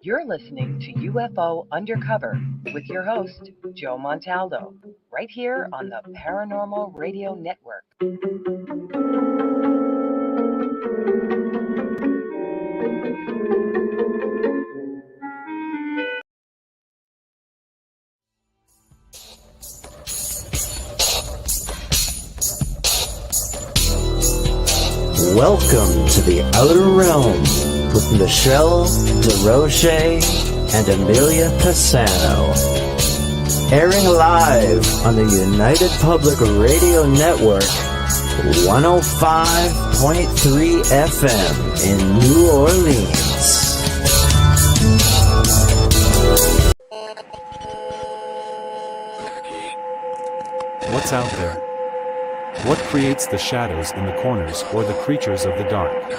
You're listening to UFO Undercover with your host, Joe Montaldo, right here on the Paranormal Radio Network. Welcome to the Outer Realm with Michelle DeRoche and Amelia Pisano. Airing live on the United Public Radio Network, 105.3 FM in New Orleans. What's out there? What creates the shadows in the corners or the creatures of the dark?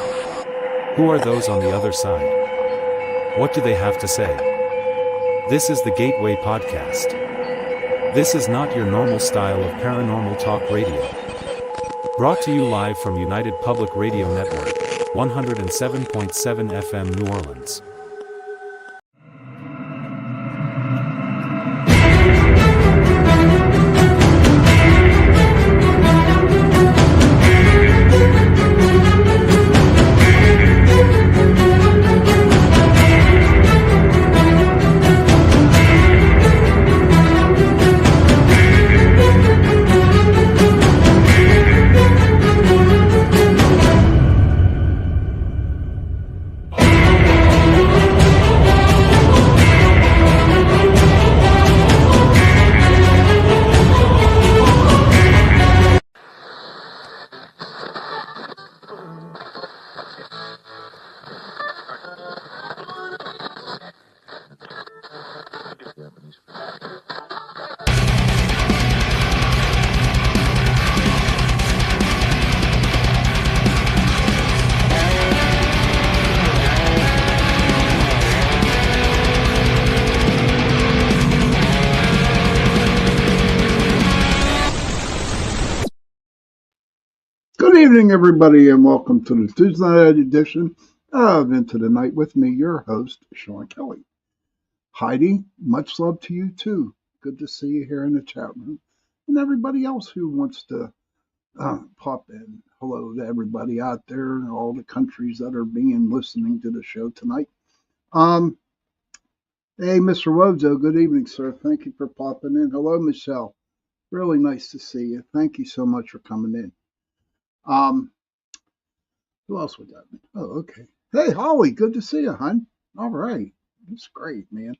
Who are those on the other side? What do they have to say? This is the Gateway Podcast. This is not your normal style of paranormal talk radio. Brought to you live from United Public Radio Network, 107.7 FM New Orleans. Good evening, everybody, and welcome to the Tuesday night edition of Into the Night with me, your host, Sean Kelly. Heidi, much love to you, too. Good to see you here in the chat room. And everybody else who wants to pop in. Hello to everybody out there in all the countries that are listening to the show tonight. Hey, Mr. Wozo, good evening, sir. Thank you for popping in. Hello, Michelle. Really nice to see you. Thank you so much for coming in. Who else we got? Oh, okay. Hey, Holly, good to see you, hon. All right. That's great, man.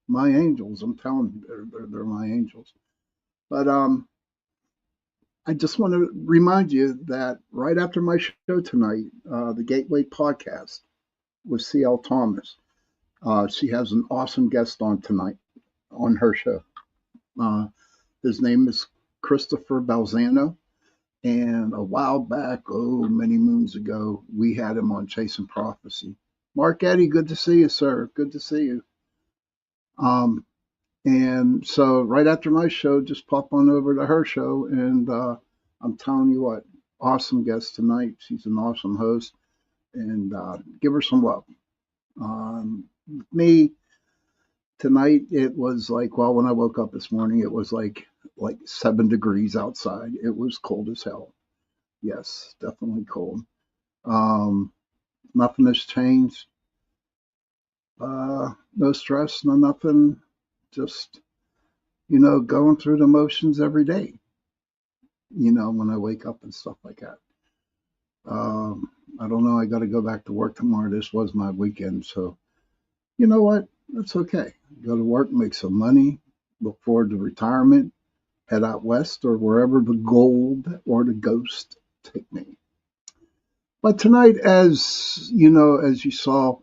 My angels, I'm telling you, they're my angels. But I just want to remind you that right after my show tonight, the Gateway Podcast with C.L. Thomas, she has an awesome guest on tonight on her show. His name is Christopher Balzano. And a while back, many moons ago, we had him on Chasing Prophecy. Mark Eddy, good to see you, sir. Good to see you. And so right after my show, just pop on over to her show. And I'm telling you what, awesome guest tonight. She's an awesome host. And give her some love. Me, tonight, it was like, well, when I woke up this morning, it was like 7 degrees outside. It was cold as hell. Yes, definitely cold. Nothing has changed. No stress, no nothing. Just, going through the motions every day. When I wake up and stuff like that. I don't know. I got to go back to work tomorrow. This was my weekend. So, you know what? That's okay. Go to work, make some money, look forward to retirement. Head out west or wherever the gold or the ghost take me. But tonight, as you saw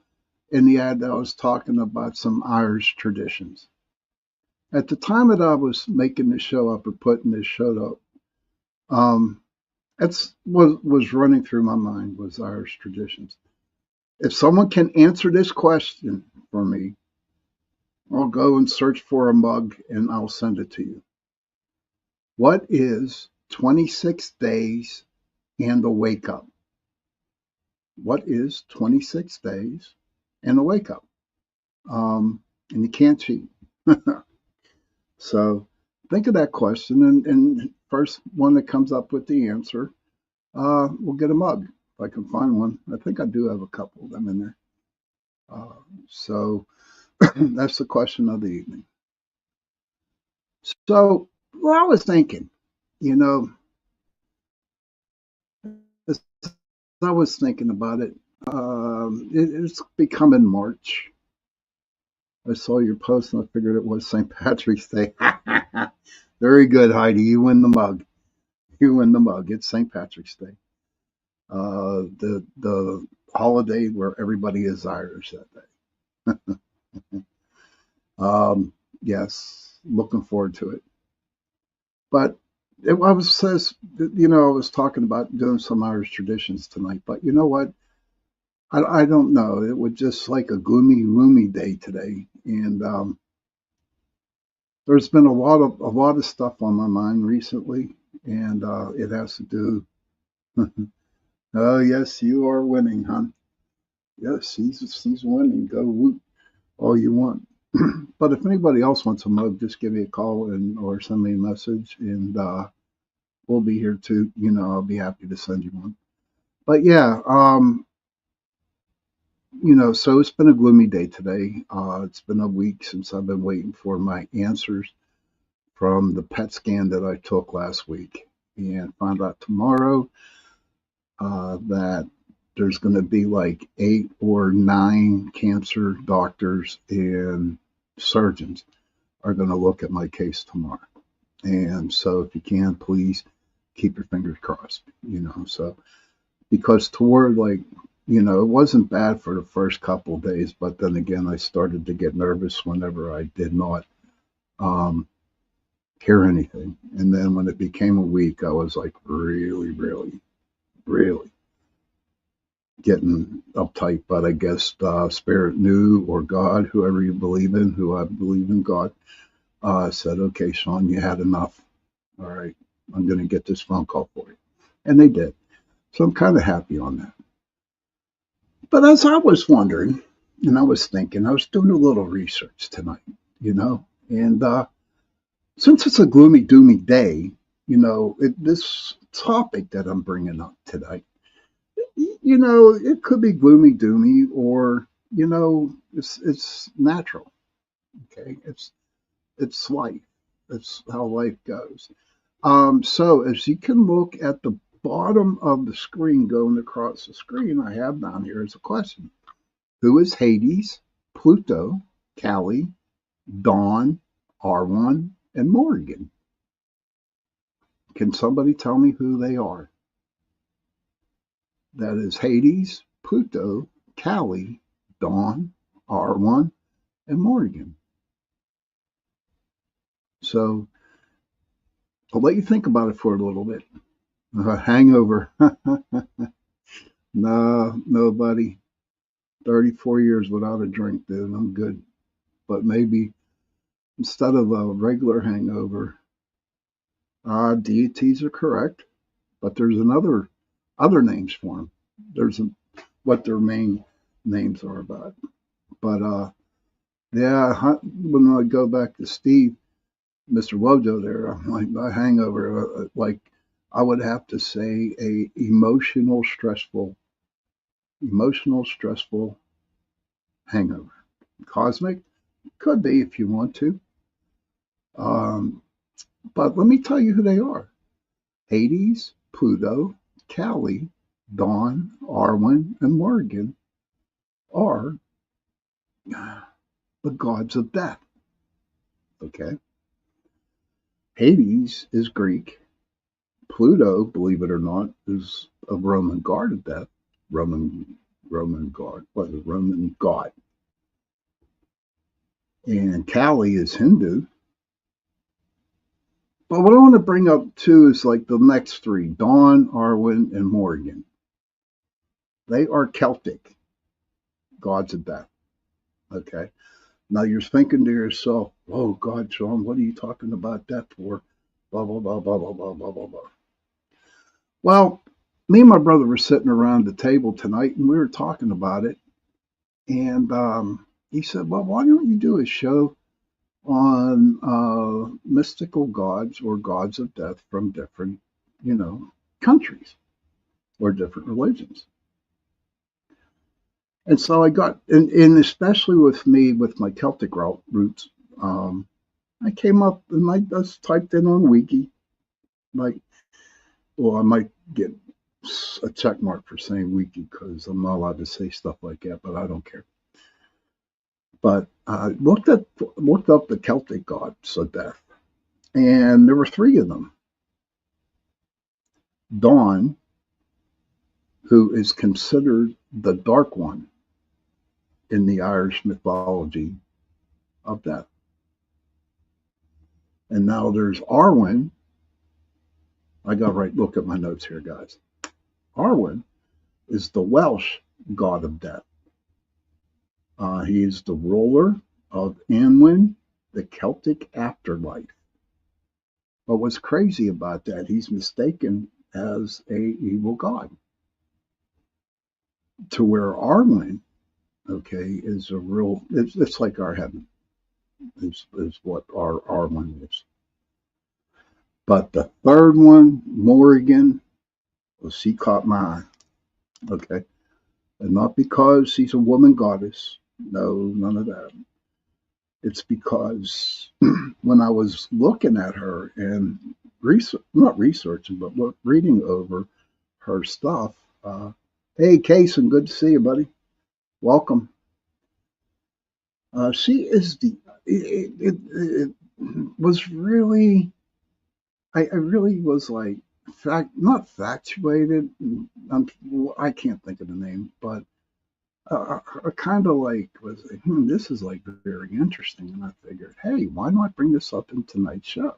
in the ad, I was talking about some Irish traditions. At the time that I was making this show up or putting this show up, that's what was running through my mind was Irish traditions. If someone can answer this question for me, I'll go and search for a mug and I'll send it to you. What is 26 days and the wake up. What is 26 days and a wake up? And you can't cheat. So think of that question, and first one that comes up with the answer, we'll get a mug if I can find one. I think I do have a couple of them in there. So that's the question of the evening. So well, I was thinking, you know, as I was thinking about it, it's becoming March. I saw your post and I figured it was St. Patrick's Day. Very good, Heidi. You win the mug. You win the mug. It's St. Patrick's Day. The holiday where everybody is Irish that day. Yes, looking forward to it. But I was talking about doing some Irish traditions tonight. But you know what? I don't know. It was just like a gloomy, roomy day today, and there's been a lot of stuff on my mind recently, and it has to do. Oh yes, you are winning, hon. Yes, he's winning. Go whoop all you want. But if anybody else wants a mug, just give me a call or send me a message, and we'll be here too. I'll be happy to send you one. But yeah, so it's been a gloomy day today. It's been a week since I've been waiting for my answers from the PET scan that I took last week, and found out tomorrow that there's going to be like 8 or 9 cancer doctors and surgeons are going to look at my case tomorrow. And so if you can, please keep your fingers crossed, so because toward it wasn't bad for the first couple of days, but then again, I started to get nervous whenever I did not hear anything. And then when it became a week, I was like really, really, really getting uptight. But I guess Spirit knew, or God, whoever you believe in, who I believe in God, said, okay, Sean, you had enough. All right, I'm going to get this phone call for you. And they did. So I'm kind of happy on that. But as I was wondering, and I was thinking, I was doing a little research tonight, and since it's a gloomy, doomy day, this topic that I'm bringing up today, it could be gloomy, doomy, or, it's natural. Okay. It's life. It's how life goes. So as you can look at the bottom of the screen, going across the screen, I have down here is a question. Who is Hades, Pluto, Kali, Dawn, R1, and Morgan? Can somebody tell me who they are? That is Hades, Pluto, Kali, Dawn, R1, and Morgan. So I'll let you think about it for a little bit. Hangover. No, buddy. 34 years without a drink, dude. I'm good. But maybe instead of a regular hangover, deities are correct, but there's other names for them. There's what their main names are about. But yeah, when I go back to Steve, Mr. Wojo there, I'm like, my hangover, like I would have to say a emotional, stressful hangover. Cosmic? Could be if you want to. But let me tell you who they are. Hades, Pluto, Kali, Dawn, Arwen, and Morgan are the gods of death. Okay? Hades is Greek. Pluto, believe it or not, is a Roman god of death. Roman god. And Kali is Hindu. But what I want to bring up too is like the next 3, Dawn, Arwen, and Morgan. They are Celtic gods of death. Okay. Now you're thinking to yourself, oh God, Sean, what are you talking about that for? Blah, blah, blah, blah, blah, blah, blah, blah, blah. Well, me and my brother were sitting around the table tonight, and we were talking about it. And he said, "Well, why don't you do a show on mystical gods or gods of death from different, countries or different religions?" And so I got, and especially with me with my Celtic roots, I came up and I just typed in on Wiki, like, well, I might get a check mark for saying Wiki because I'm not allowed to say stuff like that, but I don't care. But I looked up the Celtic gods of death, and there were three of them. Dawn, who is considered the Dark One in the Irish mythology of death. And now there's Arwen. I got to look at my notes here, guys. Arwen is the Welsh god of death. He is the ruler of Annwn, the Celtic afterlife. But what's crazy about that, he's mistaken as a evil god. To where Arwen, okay, is a real, it's like our heaven, is what our Arwen is. But the third one, Morrigan, well, she caught my eye, okay? And not because she's a woman goddess. No, none of that. It's because when I was looking at her and not researching, but reading over her stuff, hey, Kason, good to see you, buddy. Welcome. She is it was really, I really was like, not factuated. I can't think of the name, but I kind of like was like, this is like very interesting, and I figured, hey, why not bring this up in tonight's show?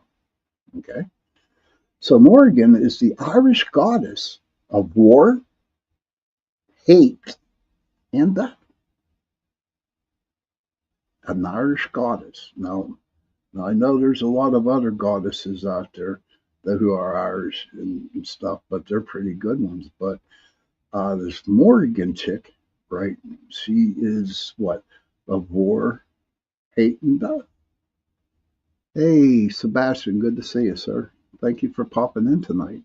Okay, so Morrigan is the Irish goddess of war, hate, and death. An Irish goddess. Now I know there's a lot of other goddesses out there who are Irish and stuff, but they're pretty good ones. But this Morrigan chick, right? She is what? Of war, hate, and death. Hey, Sebastian, good to see you, sir. Thank you for popping in tonight.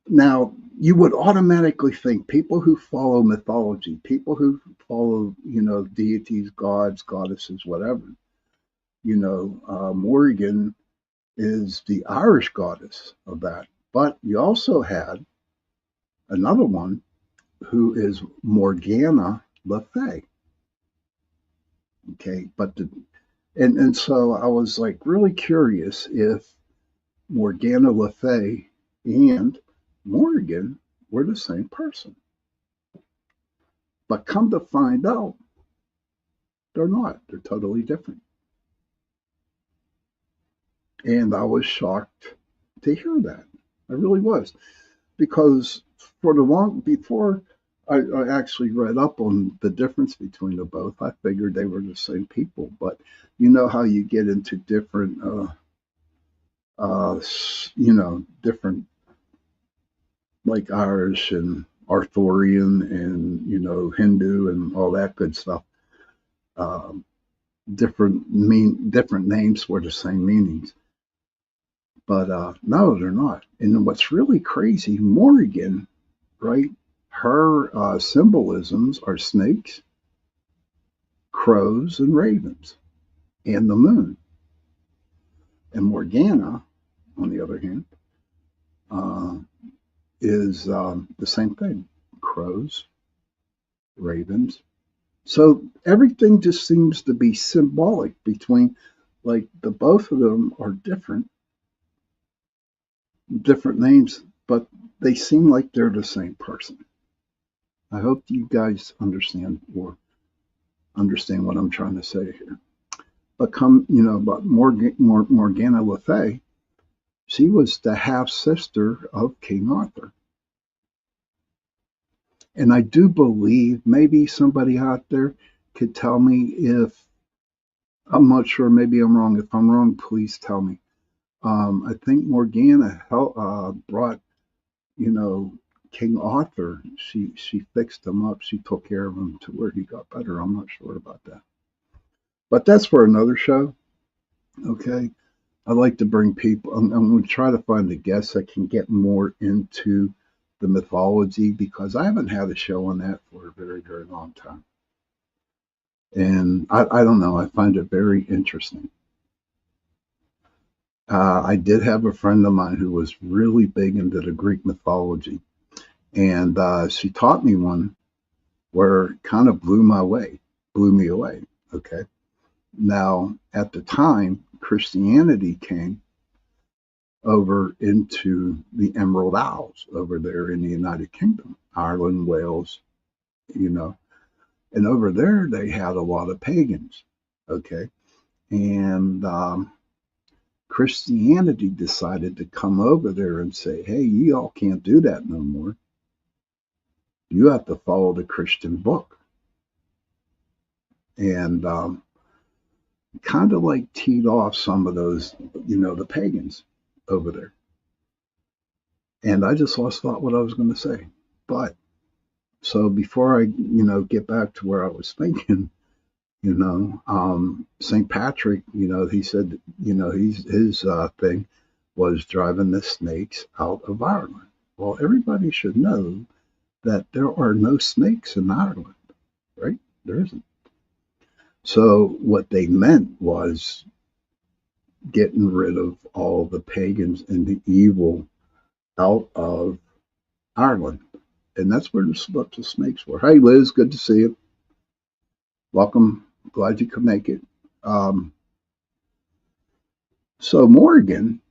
Now, you would automatically think people who follow mythology, people who follow, deities, gods, goddesses, whatever, Morrigan is the Irish goddess of that. But you also had another one who is Morgana Le Fay. Okay, but and so I was like really curious if Morgana Le Fay and Morrigan were the same person. But come to find out, they're not. They're totally different. And I was shocked to hear that. I really was. Because before I actually read up on the difference between the both, I figured they were the same people. But you know how you get into different, different, like Irish and Arthurian and, Hindu and all that good stuff. Different names for the same meanings. But no, they're not. And what's really crazy, Morrigan, right? Her symbolisms are snakes, crows, and ravens, and the moon. And Morgana, on the other hand, is the same thing: crows, ravens. So everything just seems to be symbolic between, like, the both of them are different names, but they seem like they're the same person. I hope you guys understand what I'm trying to say here. But about Morgana Le Fay, she was the half sister of King Arthur. And I do believe, maybe somebody out there could tell me if, I'm not sure, maybe I'm wrong. If I'm wrong, please tell me. I think Morgana brought King Arthur, she fixed him up. She took care of him to where he got better. I'm not sure about that. But that's for another show. Okay. I like to bring people, I'm going to try to find a guest that can get more into the mythology, because I haven't had a show on that for a very, very long time. And I don't know, I find it very interesting. I did have a friend of mine who was really big into the Greek mythology. And she taught me one where it kind of blew me away. Okay. Now, at the time, Christianity came over into the Emerald Isles over there in the United Kingdom, Ireland, Wales, and over there they had a lot of pagans. Okay. And Christianity decided to come over there and say, hey, you all can't do that no more. You have to follow the Christian book. And kind of like teed off some of those, the pagans over there. And I just lost thought what I was going to say. But so before I, get back to where I was thinking, St. Patrick, he said, his thing was driving the snakes out of Ireland. Well, everybody should know that there are no snakes in Ireland, right? There isn't. So what they meant was getting rid of all the pagans and the evil out of Ireland. And that's where the snakes were. Hey, Liz, good to see you. Welcome. Glad you could make it. So Morrigan,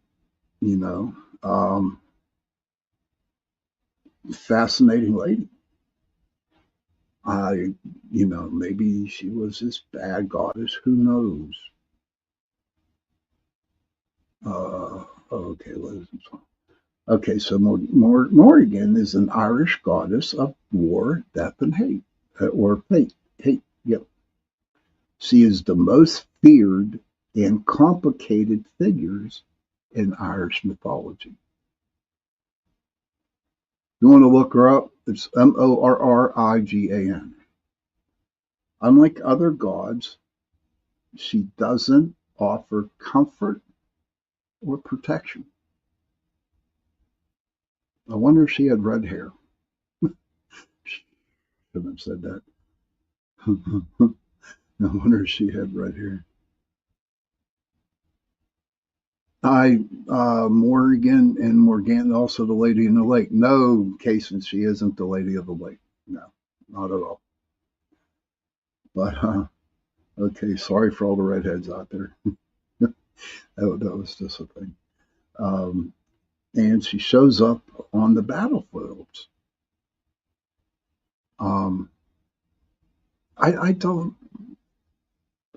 fascinating lady. Maybe she was this bad goddess. Who knows? Okay, Liz. Okay, so Morrigan is an Irish goddess of war, death, and hate, or fate. Hate, yep. She is the most feared and complicated figures in Irish mythology. You want to look her up? It's Morrigan. Unlike other gods, she doesn't offer comfort or protection. I wonder if she had red hair. Shouldn't have said that. I wonder if she had red hair. Morrigan and Morgana, also the Lady in the Lake. No, Cason, she isn't the Lady of the Lake. No, not at all. But, okay, sorry for all the redheads out there. that was just a thing. And she shows up on the battlefields. I don't,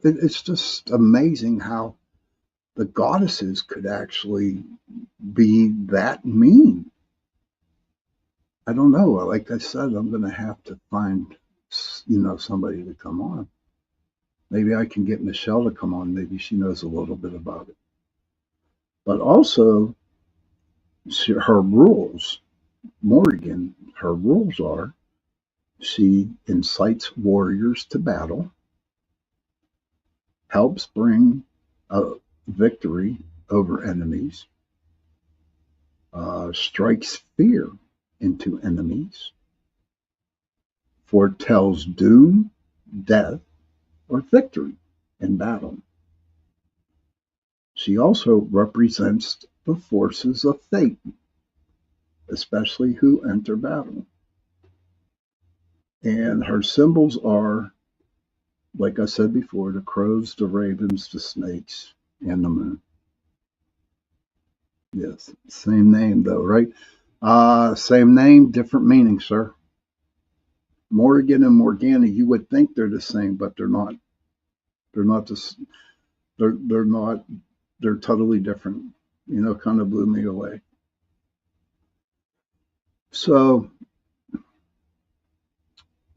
it's just amazing how the goddesses could actually be that mean. I don't know. Like I said, I'm going to have to find, somebody to come on. Maybe I can get Michelle to come on. Maybe she knows a little bit about it. But also, her rules, Morrigan, her rules are, she incites warriors to battle, helps bring a victory over enemies, strikes fear into enemies, foretells doom, death, or victory in battle. She also represents the forces of fate, especially who enter battle. And her symbols are, like I said before, the crows, the ravens, the snakes, and the moon. Yes, same name though, right? Same name, different meaning, sir. Morrigan and Morgana, you would think they're the same, but they're not. They're not this. They're not. They're totally different. Kind of blew me away. So,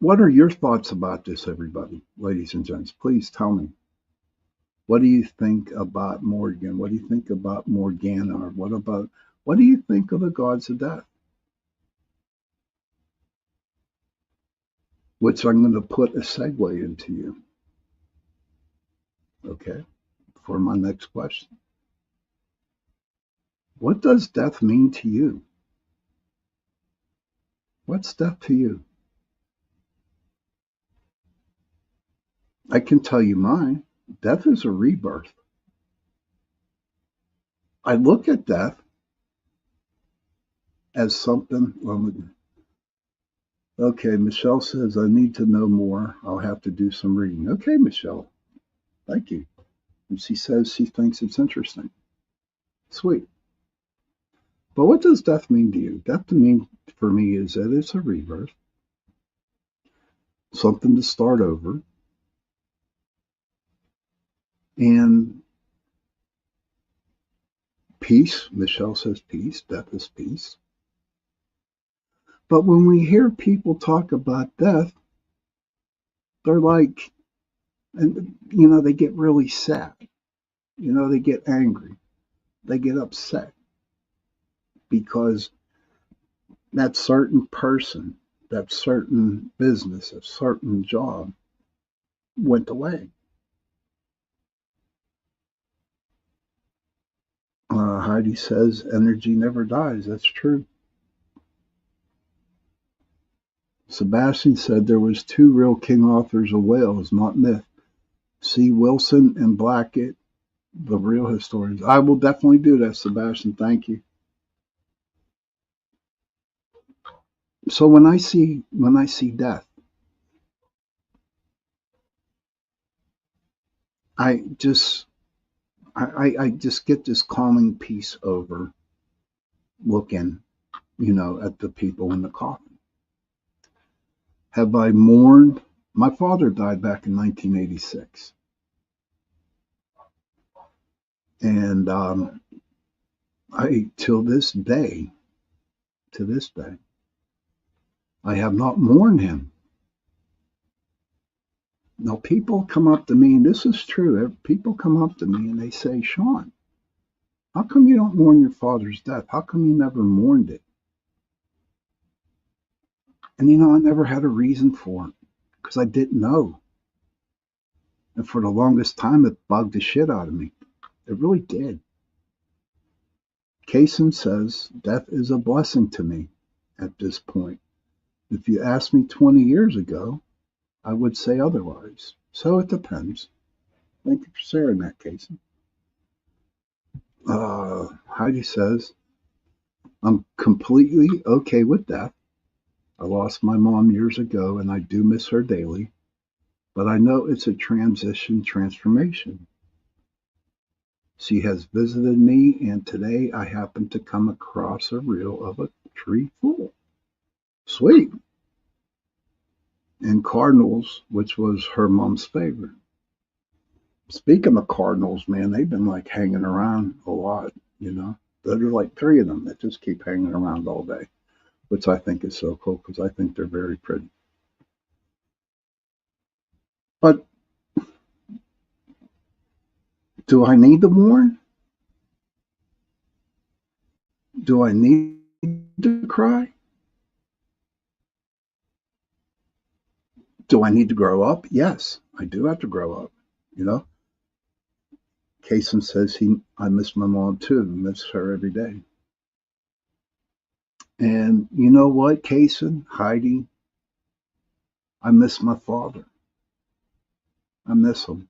what are your thoughts about this, everybody, ladies and gents? Please tell me. What do you think about Morrigan? What do you think about Morgana? Or what do you think of the gods of death? which I'm going to put a segue into you. Okay, for my next question. What does death mean to you? What's death to you? I can tell you mine. Death is a rebirth. I look at death as something. Okay, Michelle says, I need to know more. I'll have to do some reading. Okay, Michelle. Thank you. And she says she thinks it's interesting. Sweet. But what does death mean to you? Death to me, for me, is that it's a rebirth, something to start over. And peace, Michelle says peace, death is peace. But when we hear people talk about death, they're like, and they get really sad. They get angry. They get upset because that certain person, that certain business, a certain job went away. Heidi says energy never dies. That's true. Sebastian said there was 2 real king authors of Wales, not myth. C. Wilson and Blackett, the real historians. I will definitely do that, Sebastian. Thank you. So when I see death, I just get this calming peace over looking, at the people in the coffin. Have I mourned? My father died back in 1986. And to this day, I have not mourned him. Now, people come up to me, and this is true. People come up to me and they say, Sean, how come you don't mourn your father's death? How come you never mourned it? And I never had a reason for it because I didn't know. And for the longest time, it bugged the shit out of me. It really did. Kaysen says, death is a blessing to me at this point. If you asked me 20 years ago, I would say otherwise. So it depends. Thank you for sharing that, Kaysen. Heidi says, I'm completely okay with death. I lost my mom years ago, and I do miss her daily. But I know it's a transformation. She has visited me, and today I happened to come across a reel of a tree full. Sweet. And cardinals, which was her mom's favorite. Speaking of cardinals, man, they've been like hanging around a lot, There are like 3 of them that just keep hanging around all day, which I think is so cool because I think they're very pretty. But do I need to mourn? Do I need to cry? Do I need to grow up? Yes, I do have to grow up, Kaysen says I miss my mom too, miss her every day. And you know what, Kaysen, Heidi, I miss my father. I miss him.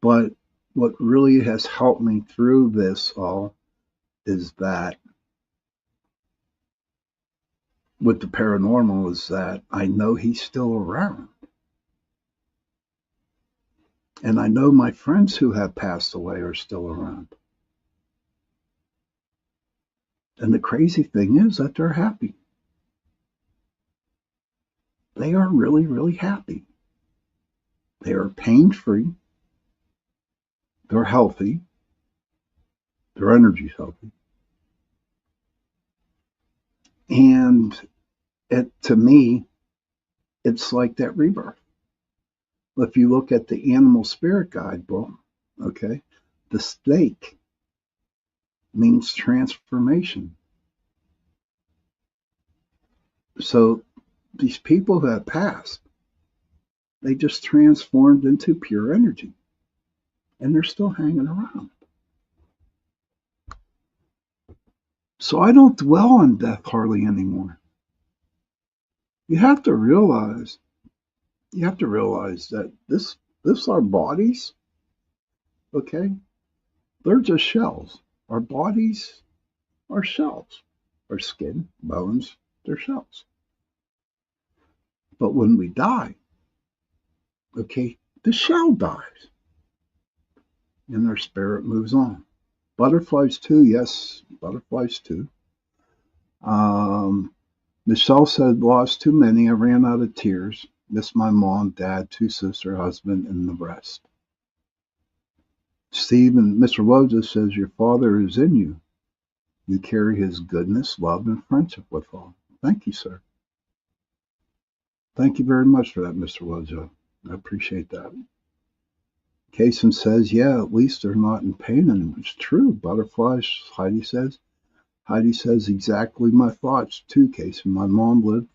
But what really has helped me through this all is that with the paranormal is that I know he's still around. And I know my friends who have passed away are still around. And the crazy thing is that they're happy. They are really, really happy. They are pain-free. They're healthy. Their energy's healthy. And to me, it's like that rebirth. If you look at the Animal Spirit Guidebook, okay, the snake means transformation. So these people that passed, they just transformed into pure energy. And they're still hanging around. So I don't dwell on death hardly anymore. You have to realize that this our bodies, okay, they're just shells. Our bodies are shells. Our skin, bones, they're shells. But when we die, okay, the shell dies. And our spirit moves on. Butterflies too, yes, butterflies too. Michelle said, lost too many. I ran out of tears. Missed my mom, dad, 2 sisters, husband, and the rest. Stephen, Mr. Woja says, your father is in you. You carry his goodness, love, and friendship with all. Thank you, sir. Thank you very much for that, Mr. Woja. I appreciate that. Kason says, yeah, at least they're not in pain anymore. It's true. Butterflies, Heidi says. Heidi says exactly my thoughts too, Kason. My mom lived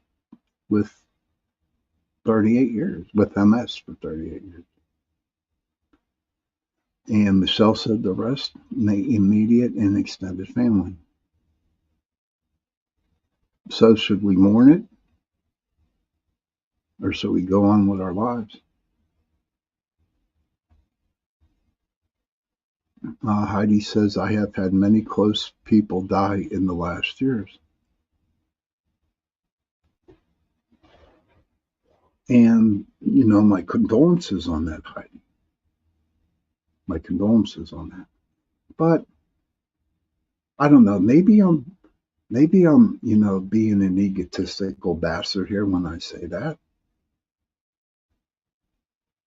with 38 years, with MS for 38 years. And Michelle said the rest, immediate and extended family. So should we mourn it? Or should we go on with our lives? Heidi says, I have had many close people die in the last years. And, my condolences on that, Heidi. My condolences on that. But, I don't know, maybe I'm, being an egotistical bastard here when I say that.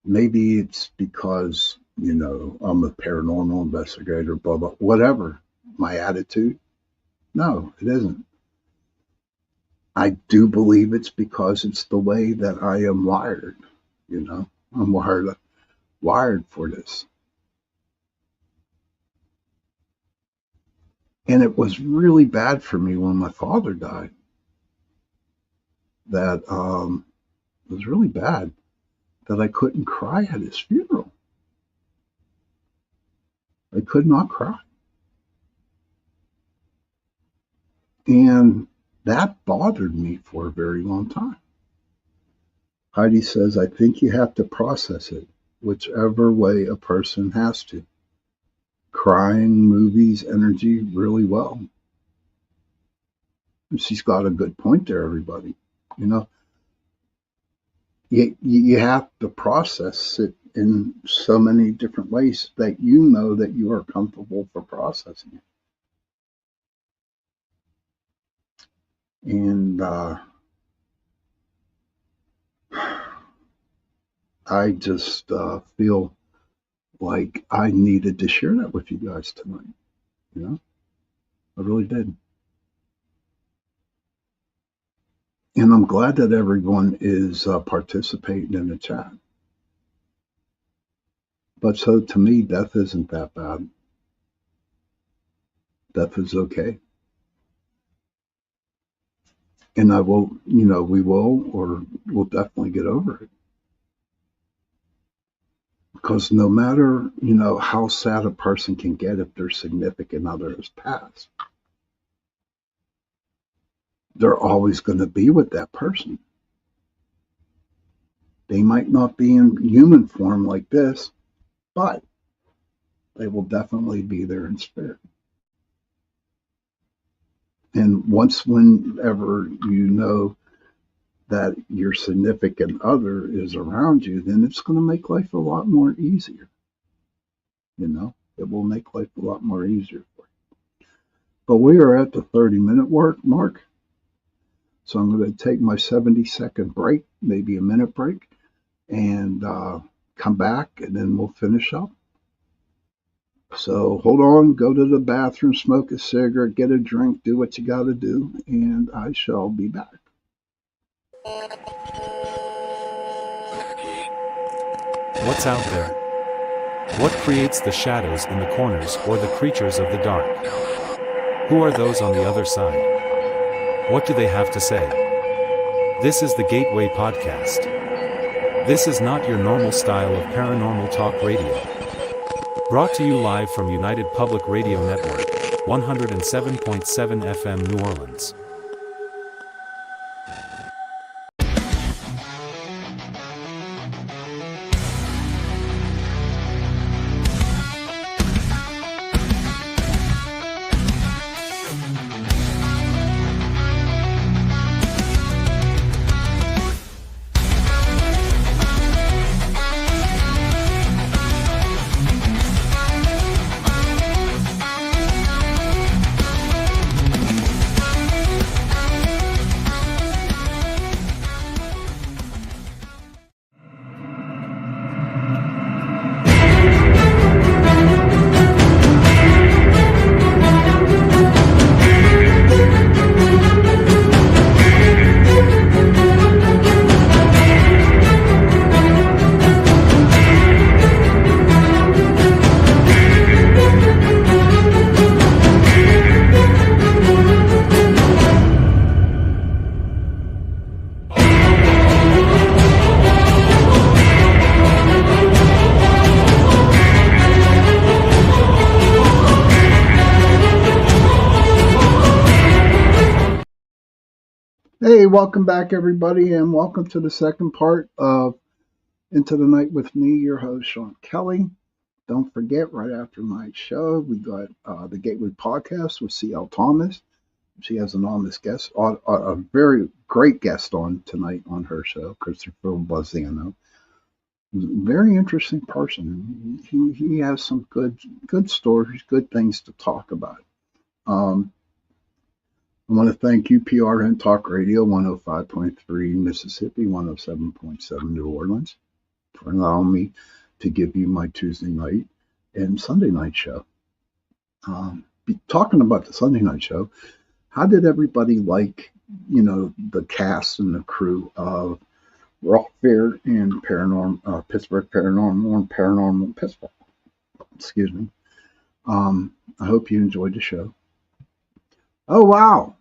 Maybe it's because, I'm a paranormal investigator, blah, blah, whatever, my attitude. No, it isn't. I do believe it's because it's the way that I am wired, I'm wired for this. And it was really bad for me when my father died. That it was really bad that I couldn't cry at his funeral. I could not cry. And that bothered me for a very long time. Heidi says, I think you have to process it, whichever way a person has to. Crying movies energy really well. And she's got a good point there, everybody. You have to process it in so many different ways that that you are comfortable for processing it. And I just feel like I needed to share that with you guys tonight. I really did. And I'm glad that everyone is participating in the chat. But so to me, death isn't that bad. Death is okay. And I will, we will, or we'll definitely get over it. Because no matter, how sad a person can get if their significant other has passed, they're always going to be with that person. They might not be in human form like this, but they will definitely be there in spirit. And whenever you know that your significant other is around you, then it's going to make life a lot more easier. It will make life a lot more easier for you. But we are at the 30-minute mark. So I'm going to take my 70-second break, maybe a minute break, and come back, and then we'll finish up. So hold on, go to the bathroom, smoke a cigarette, get a drink, do what you got to do, and I shall be back. What's out there? What creates the shadows in the corners or the creatures of the dark? Who are those on the other side? What do they have to say? This is the Gateway Podcast. This is not your normal style of paranormal talk radio. Brought to you live from United Public Radio Network, 107.7 FM New Orleans. Hey, welcome back, everybody, and welcome to the second part of Into the Night with me, your host, Sean Kelly. Don't forget, right after tonight's show, we got the Gateway Podcast with C.L. Thomas. She has an anonymous guest, a very great guest on tonight on her show, Christopher Bozzano. Very interesting person. He has some good stories, good things to talk about. I want to thank UPRN Talk Radio 105.3 Mississippi, 107.7 New Orleans for allowing me to give you my Tuesday night and Sunday night show. Talking about the Sunday night show, how did everybody like, the cast and the crew of Rock Fair and Pittsburgh Paranormal and Paranormal Pittsburgh? Excuse me. I hope you enjoyed the show. Oh, wow.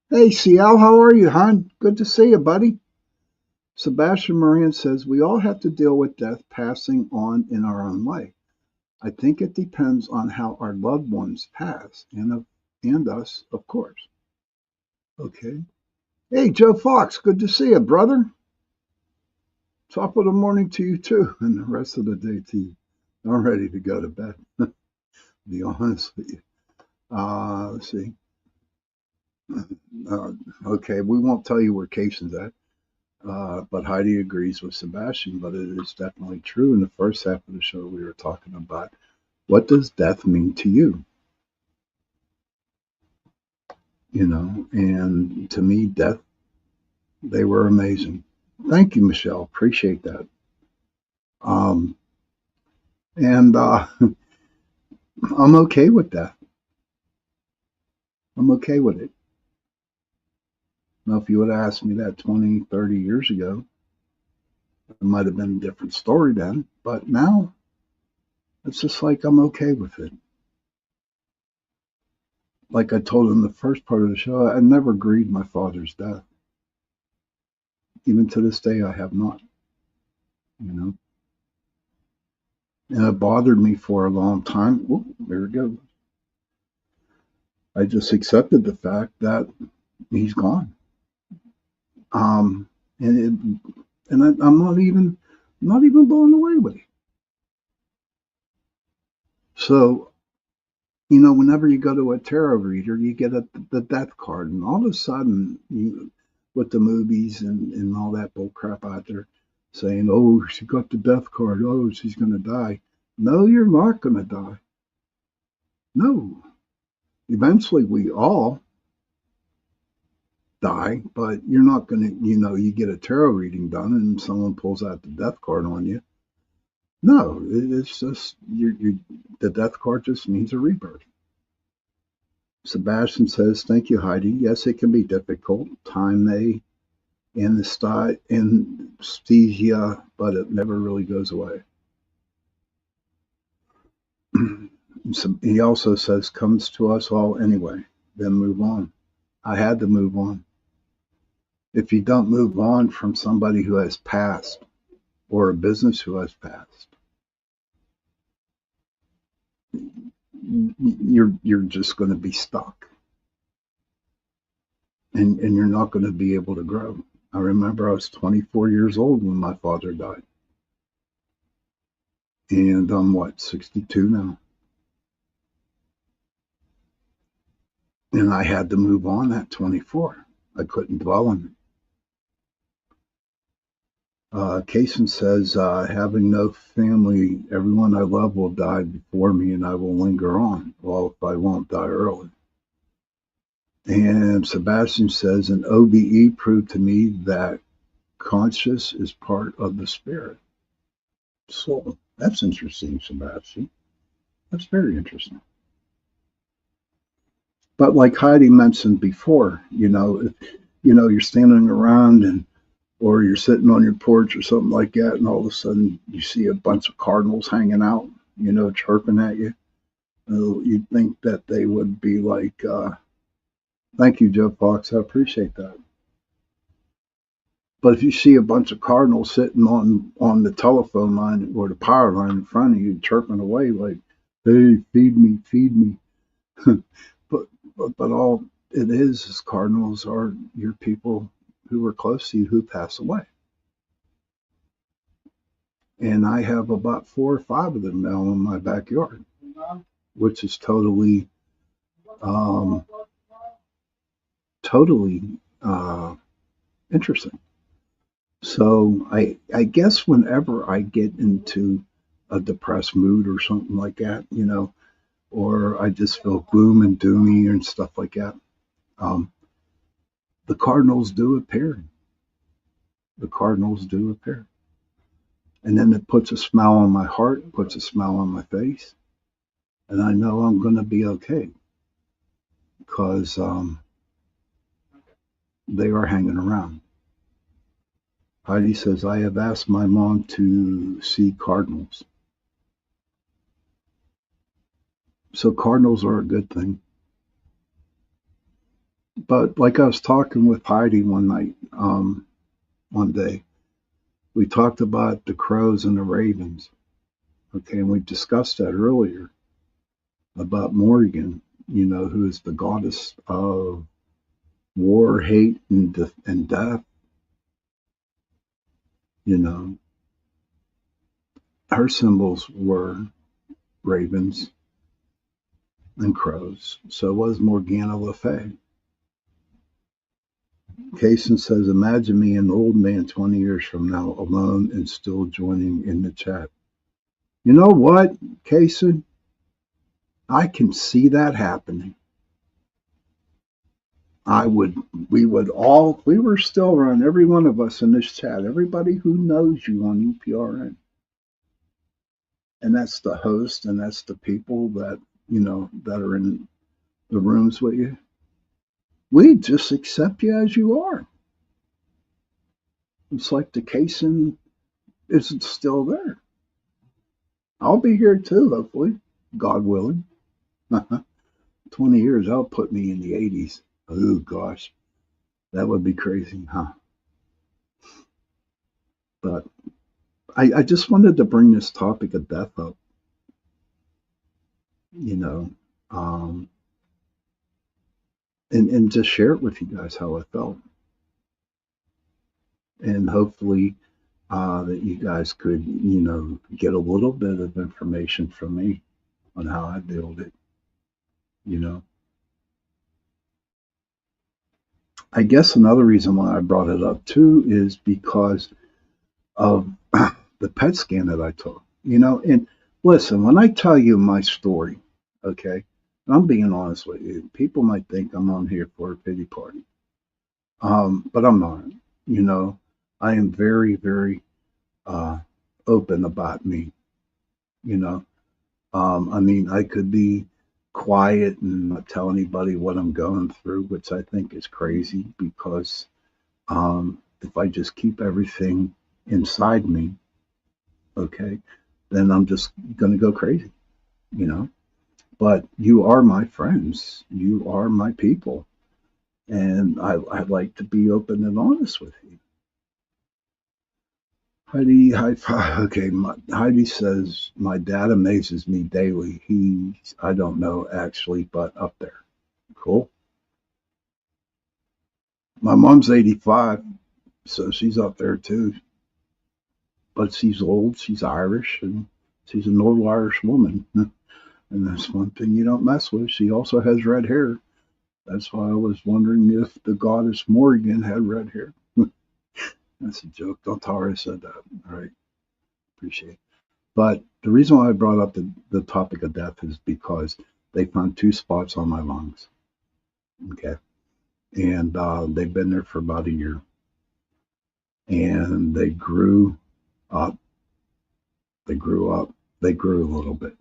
Hey, CL, how are you, hon? Good to see you, buddy. Sebastian Moran says, we all have to deal with death passing on in our own way. I think it depends on how our loved ones pass, and us, of course. Okay. Hey, Joe Fox, good to see you, brother. Top of the morning to you, too, and the rest of the day to you. I'm ready to go to bed, to be honest with you. Let's see. Okay, we won't tell you where Cason's at, but Heidi agrees with Sebastian, but it is definitely true. In the first half of the show, we were talking about what does death mean to you? And to me, death, they were amazing. Thank you, Michelle. Appreciate that. I'm okay with that. I'm okay with it. Now, if you would have asked me that 20, 30 years ago, it might have been a different story then. But now, it's just like I'm okay with it. Like I told in the first part of the show, I never grieved my father's death. Even to this day, I have not. And it bothered me for a long time. Ooh, there we go. I just accepted the fact that he's gone. I'm not even blown away with it. So, whenever you go to a tarot reader, you get the death card, and all of a sudden, with the movies and all that bull crap out there, saying, "Oh, she got the death card. Oh, she's going to die." No, you're not going to die. No. Eventually, we all die, but you're not going to, you get a tarot reading done and someone pulls out the death card on you. No, it's just, the death card just means a rebirth. Sebastian says, thank you, Heidi. Yes, it can be difficult. Time may anesthesia, but it never really goes away. He also says, comes to us all anyway, then move on. I had to move on. If you don't move on from somebody who has passed or a business who has passed, you're just going to be stuck, and you're not going to be able to grow. I remember I was 24 years old when my father died, and I'm what, 62 now, and I had to move on at 24. I couldn't dwell on it. Kaysen says, having no family, everyone I love will die before me and I will linger on. Well, if I won't die early. And Sebastian says, an OBE proved to me that conscious is part of the spirit. So that's interesting, Sebastian. That's very interesting. But like Heidi mentioned before, if you're standing around or you're sitting on your porch or something like that, and all of a sudden you see a bunch of cardinals hanging out, chirping at you. You'd think that they would be like, thank you, Joe Fox, I appreciate that. But if you see a bunch of cardinals sitting on the telephone line or the power line in front of you, chirping away like, hey, feed me, feed me. but all it is cardinals are your people who were close to you who pass away. And I have about 4 or 5 of them now in my backyard, which is totally interesting. So I guess whenever I get into a depressed mood or something like that, or I just feel gloom and doomy and stuff like that, the cardinals do appear. The cardinals do appear. And then it puts a smile on my heart, puts a smile on my face, and I know I'm going to be okay because they are hanging around. Heidi says, I have asked my mom to see cardinals. So cardinals are a good thing. But like I was talking with Heidi one night, one day, we talked about the crows and the ravens. Okay, and we discussed that earlier about Morrigan, who is the goddess of war, hate, and death. Her symbols were ravens and crows. So was Morgana Le Fay. Kaysen says, imagine me an old man 20 years from now alone and still joining in the chat. You know what, Kaysen? I can see that happening. We were still around, every one of us in this chat, everybody who knows you on EPRN. And that's the host and that's the people that, that are in the rooms with you. We just accept you as you are. It's like the Kaysen isn't still there. I'll be here too, hopefully, God willing. 20 years, that'll put me in the 80s. Oh, gosh. That would be crazy, huh? But I just wanted to bring this topic of death up. And just share it with you guys how I felt. And hopefully that you guys could, get a little bit of information from me on how I deal with it, I guess another reason why I brought it up too is because of the PET scan that I took, and listen, when I tell you my story, okay, I'm being honest with you, people might think I'm on here for a pity party. But I'm not, I am very, very open about me, I could be quiet and not tell anybody what I'm going through, which I think is crazy because if I just keep everything inside me, okay, then I'm just going to go crazy, But you are my friends. You are my people. And I'd like to be open and honest with you. Heidi, okay, Heidi says, my dad amazes me daily. He's, I don't know actually, but up there. Cool. My mom's 85, so she's up there too. But she's old, she's Irish, and she's an old Irish woman. And that's one thing you don't mess with. She also has red hair. That's why I was wondering if the goddess Morrigan had red hair. That's a joke. Don't tell her I said that. All right. Appreciate it. But the reason why I brought up the topic of death is because they found 2 spots on my lungs. Okay. And they've been there for about a year. And they grew up. They grew up. They grew a little bit.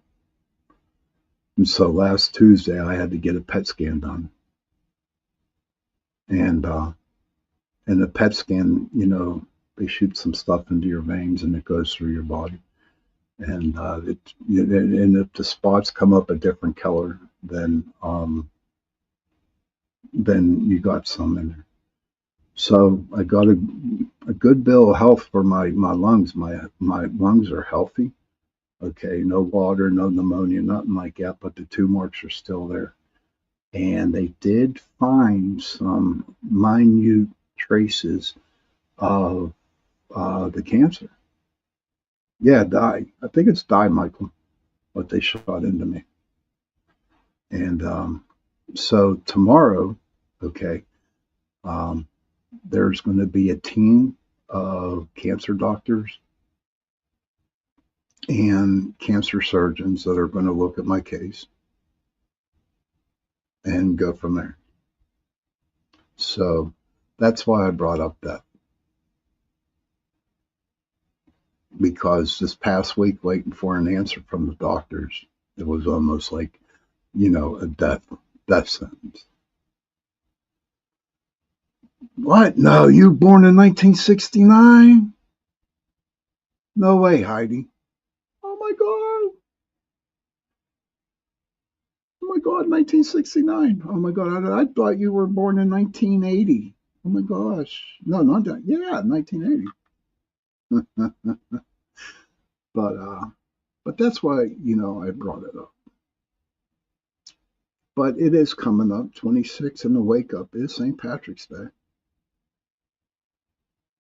And so last Tuesday, I had to get a PET scan done. And the PET scan, they shoot some stuff into your veins and it goes through your body. And and if the spots come up a different color, then you got some in there. So I got a good bill of health for my lungs. My lungs are healthy. Okay, no water, no pneumonia, nothing like that. But the 2 marks are still there. And they did find some minute traces of the cancer. Yeah, dye. I think it's dye, Michael, what they shot into me. And so tomorrow, okay, there's going to be a team of cancer doctors and cancer surgeons that are going to look at my case and go from there. So that's why I brought up that. Because this past week, waiting for an answer from the doctors, it was almost like, a death sentence. What? No, you were born in 1969? No way, Heidi. Oh my God. Oh my God, 1969. Oh my God, I thought you were born in 1980. Oh my gosh. No, not that. Yeah, 1980. But that's why, I brought it up. But it is coming up, 26, and the wake up is St. Patrick's Day.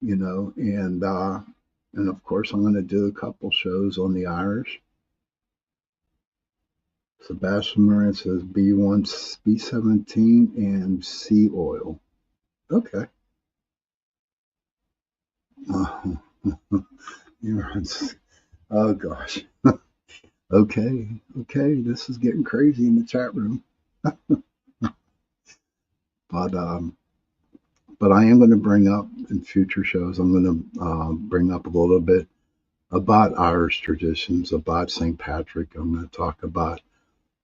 And of course I'm going to do a couple shows on the Irish. Sebastian Moran says B1, B17, and sea oil. Okay. Oh gosh. Okay. This is getting crazy in the chat room. But I am going to bring up in future shows, I'm going to bring up a little bit about Irish traditions, about St. Patrick. I'm going to talk about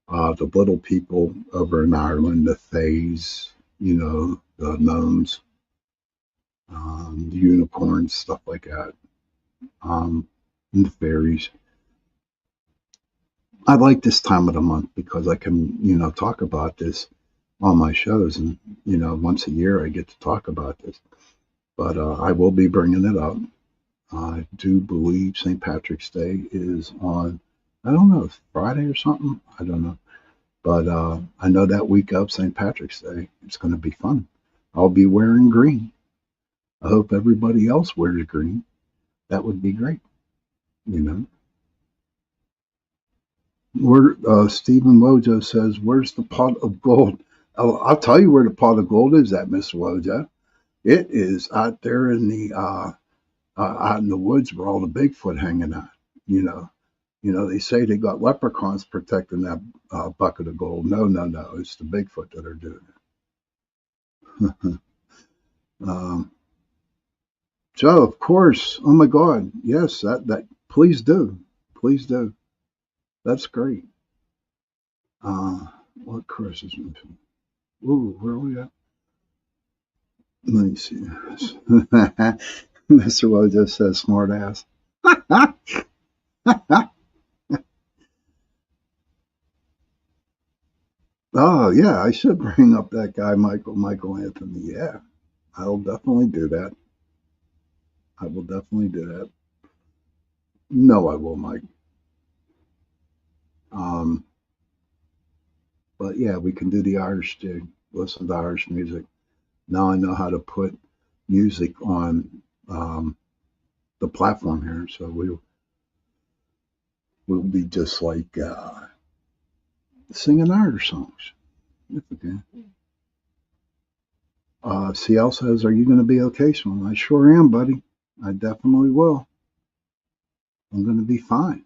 the little people over in Ireland, the Fays, the gnomes, the unicorns, stuff like that, and the fairies. I like this time of the month because I can, talk about this on my shows, and once a year I get to talk about this. But I will be bringing it up. I do believe St. Patrick's Day is on, I don't know, Friday or something. I don't know. But I know that week of St. Patrick's Day, it's going to be fun. I'll be wearing green. I hope everybody else wears green. That would be great. Where Stephen Wojo says, where's the pot of gold? I'll tell you where the pot of gold is at, Mr. Wojo. It is out there in the out in the woods where all the Bigfoot hanging out. They say they got leprechauns protecting that bucket of gold. No. It's the Bigfoot that are doing it. Joe, of course. Oh my God. Yes, that. Please do. That's great. What course is missing? Ooh, where are we at? Let me see. Mr. Wojo says smart ass. Oh, yeah, I should bring up that guy, Michael Anthony. Yeah, I'll definitely do that. I will definitely do that. No, I will, Mike. Um, but yeah, we can do the Irish jig, listen to Irish music. Now I know how to put music on the platform here, so we'll be just like singing Irish songs. It's okay. CL says, "Are you going to be okay, Sean?" I sure am, buddy. I definitely will. I'm going to be fine.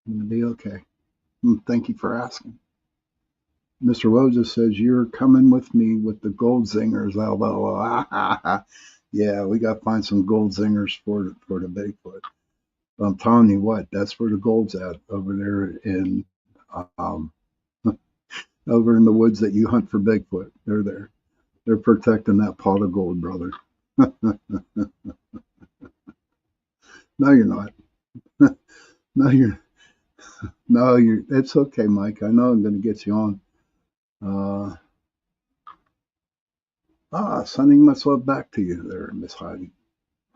I'm going to be okay. Thank you for asking. Mr. Roja says, "You're coming with me with the gold zingers." Although, yeah, we got to find some gold zingers for the Bigfoot. But I'm telling you what, that's where the gold's at, over there in um, over in the woods that you hunt for Bigfoot. They're there. They're protecting that pot of gold, brother. No, you're not. No, you're. No, you're. It's okay, Mike. I know I'm going to get you on. Sending much love back to you there, Miss Heidi.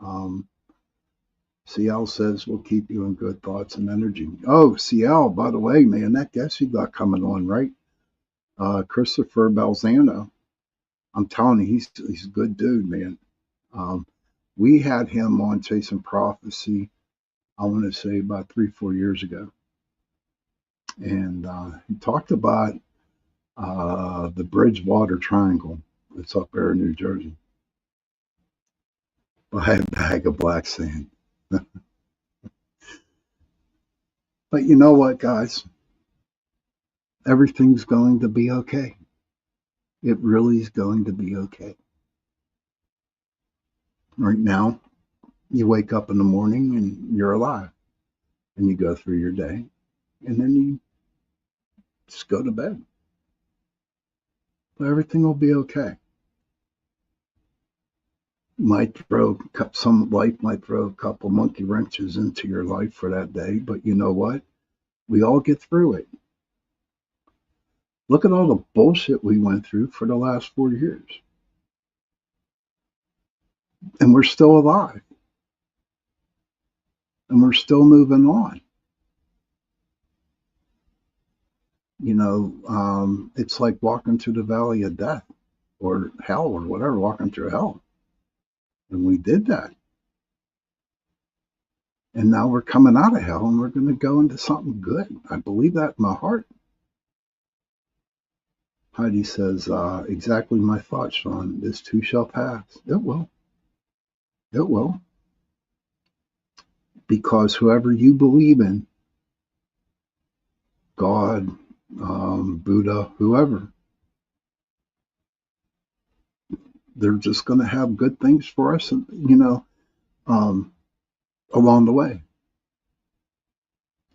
Um, CL says we'll keep you in good thoughts and energy. Oh, CL, by the way, man, that guest you got coming on, right? Christopher Balzano. I'm telling you, he's a good dude, man. Um, we had him on Chasing Prophecy, I want to say about 3-4 years ago. And he talked about the Bridgewater Triangle. It's up there in New Jersey. By a bag of black sand. But you know what, guys? Everything's going to be okay. It really is going to be okay. Right now, you wake up in the morning and you're alive. And you go through your day. And then you just go to bed. But everything will be okay. Life might throw a couple monkey wrenches into your life for that day. But you know what? We all get through it. Look at all the bullshit we went through for the last 4 years. And we're still alive. And we're still moving on. You know, it's like walking through the valley of death or hell or whatever, walking through hell. And we did that. And now we're coming out of hell and we're going to go into something good. I believe that in my heart. Heidi says, exactly my thoughts, Sean. This too shall pass. It will. It will. Because whoever you believe in, God, Buddha, whoever, they're just going to have good things for us, along the way.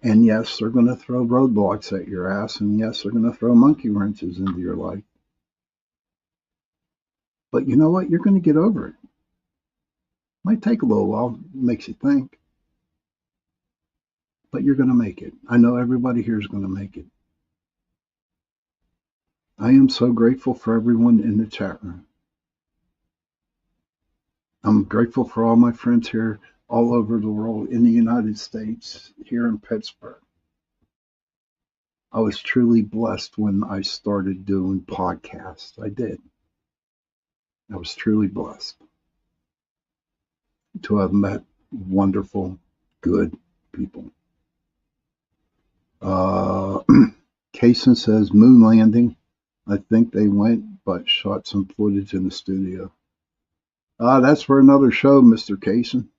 And yes, they're going to throw roadblocks at your ass. And yes, they're going to throw monkey wrenches into your life. But you know what? You're going to get over it. Might take a little while. Makes you think. But you're going to make it. I know everybody here is going to make it. I am so grateful for everyone in the chat room. I'm grateful for all my friends here all over the world, in the United States, here in Pittsburgh. I was truly blessed when I started doing podcasts. I did. I was truly blessed to have met wonderful, good people. Kaysen says moon landing. I think they went, but shot some footage in the studio. That's for another show, Mr. Kaysen.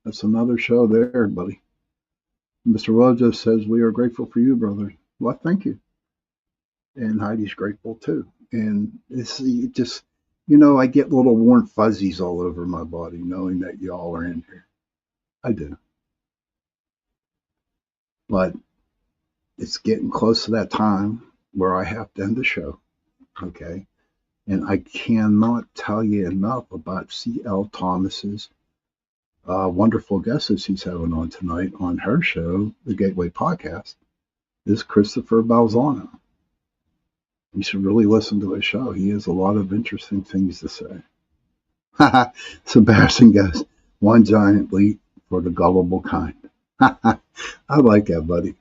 That's another show there, buddy. Mr. Rojo says, we are grateful for you, brother. Well, thank you. And Heidi's grateful too. And it's just, I get little warm fuzzies all over my body knowing that y'all are in here. I do. But it's getting close to that time where I have to end the show. Okay. And I cannot tell you enough about C.L. Thomas's wonderful guests he's having on tonight on her show, the Gateway Podcast, is Christopher Balzano. You should really listen to his show. He has a lot of interesting things to say. Sebastian goes, one giant leap for the gullible kind. I like that, buddy.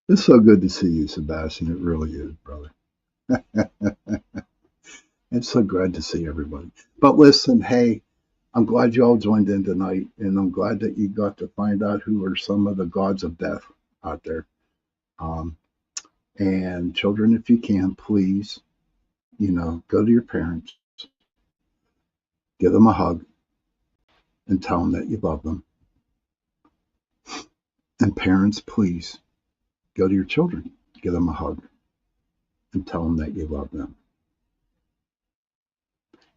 It's so good to see you, Sebastian. It really is, brother. It's so glad to see everybody. But listen, hey, I'm glad you all joined in tonight, and I'm glad that you got to find out who are some of the gods of death out there. And children, if you can, please, go to your parents, give them a hug, and tell them that you love them. And parents, please, go to your children, give them a hug, and tell them that you love them.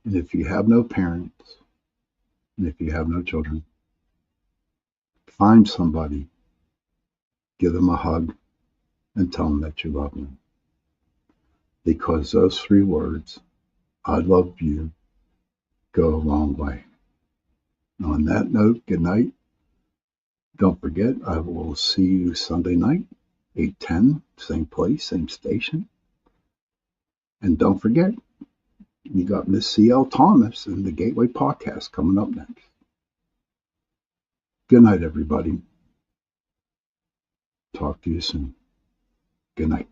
And if you have no parents, and if you have no children, find somebody, give them a hug, and tell them that you love them. Because those 3 words, I love you, go a long way. And on that note, good night. Don't forget, I will see you Sunday night, 8:10, same place, same station. And don't forget, you got Miss C.L. Thomas and the Gateway Podcast coming up next. Good night, everybody. Talk to you soon. Good night.